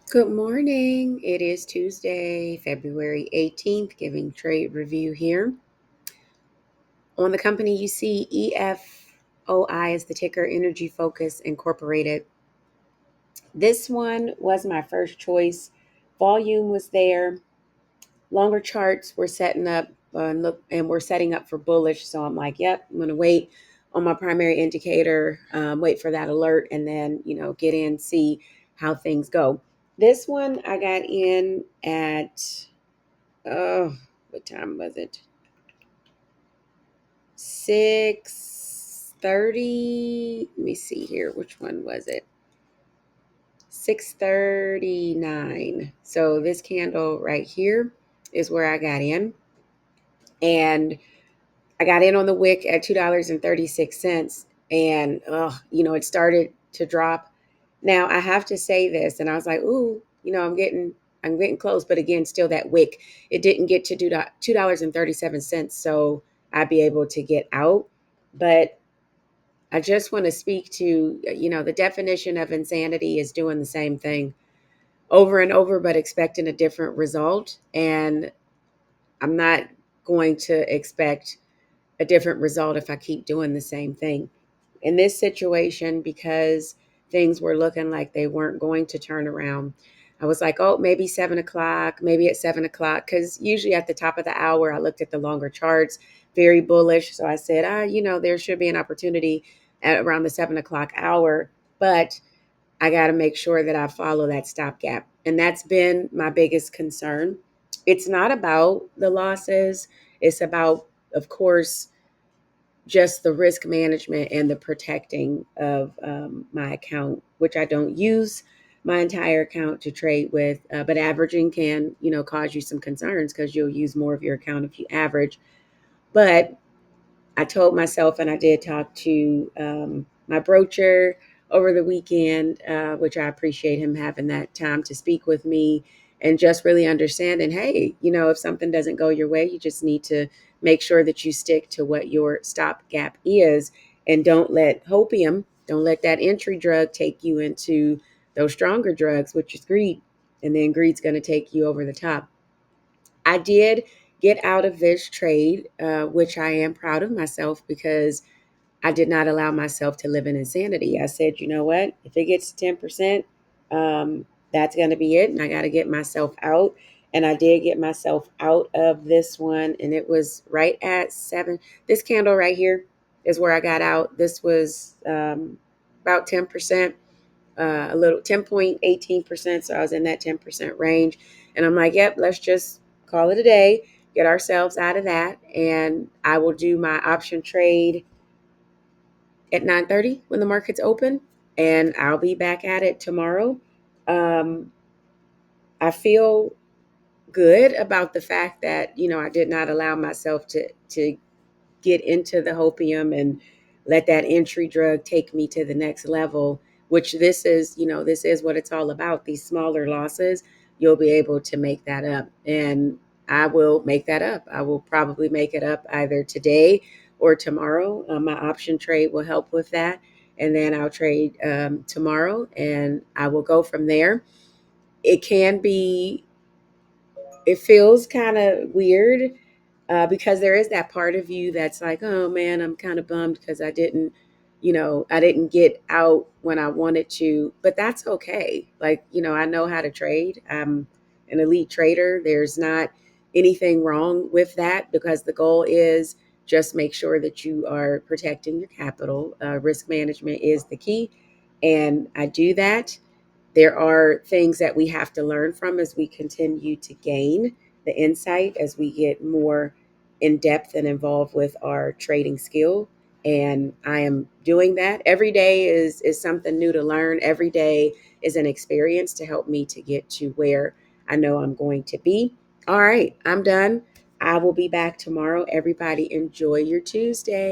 Good morning. It is Tuesday, February 18th, giving trade review here. On the company, you see EFOI is the ticker, Energy Focus Incorporated. This one was my first choice. Volume was there. Longer charts were setting up and we're setting up for bullish. So I'm like, yep, I'm going to wait on my primary indicator, wait for that alert, and then, get in, see how things go. This one I got in at oh, what time was it? 6:30. Let me see here. Which one was it? 6:39. So this candle right here is where I got in. And I got in on the wick at $2.36. And it started to drop. Now I have to say this, and I was like, ooh, I'm getting close, but again, still that wick. It didn't get to $2.37, so I'd be able to get out. But I just want to speak to, the definition of insanity is doing the same thing over and over, but expecting a different result. And I'm not going to expect a different result if I keep doing the same thing. In this situation, because things were looking like they weren't going to turn around, I was like, oh, maybe 7 o'clock, maybe at 7 o'clock. Because usually at the top of the hour, I looked at the longer charts, very bullish. So I said, there should be an opportunity at around the 7 o'clock hour. But I got to make sure that I follow that stopgap. And that's been my biggest concern. It's not about the losses, it's about, of course, just the risk management and the protecting of my account, which I don't use my entire account to trade with. But averaging can, cause you some concerns because you'll use more of your account if you average. But I told myself, and I did talk to my broker over the weekend, which I appreciate him having that time to speak with me and just really understanding, hey, if something doesn't go your way, you just need to make sure that you stick to what your stopgap is and don't let that entry drug take you into those stronger drugs, which is greed. And then greed's going to take you over the top. I did get out of this trade, which I am proud of myself because I did not allow myself to live in insanity. I said, you know what? If it gets to 10%, that's going to be it. And I got to get myself out. And I did get myself out of this one. And it was right at 7. This candle right here is where I got out. This was about 10%, a little 10.18%. So I was in that 10% range. And I'm like, yep, let's just call it a day, get ourselves out of that. And I will do my option trade at 9:30 when the markets open. And I'll be back at it tomorrow. Um, I feel good about the fact that, I did not allow myself to get into the hopium and let that entry drug take me to the next level, which this is what it's all about. These smaller losses, you'll be able to make that up. And I will make that up. I will probably make it up either today or tomorrow. My option trade will help with that. And then I'll trade tomorrow and I will go from there. It can be, it feels kind of weird because there is that part of you that's like, oh man, I'm kind of bummed because I didn't get out when I wanted to, but that's okay. Like, I know how to trade. I'm an elite trader. There's not anything wrong with that because the goal is just make sure that you are protecting your capital. Risk management is the key. And I do that. There are things that we have to learn from as we continue to gain the insight, as we get more in depth and involved with our trading skill. And I am doing that. Every day is something new to learn. Every day is an experience to help me to get to where I know I'm going to be. All right, I'm done. I will be back tomorrow. Everybody enjoy your Tuesday.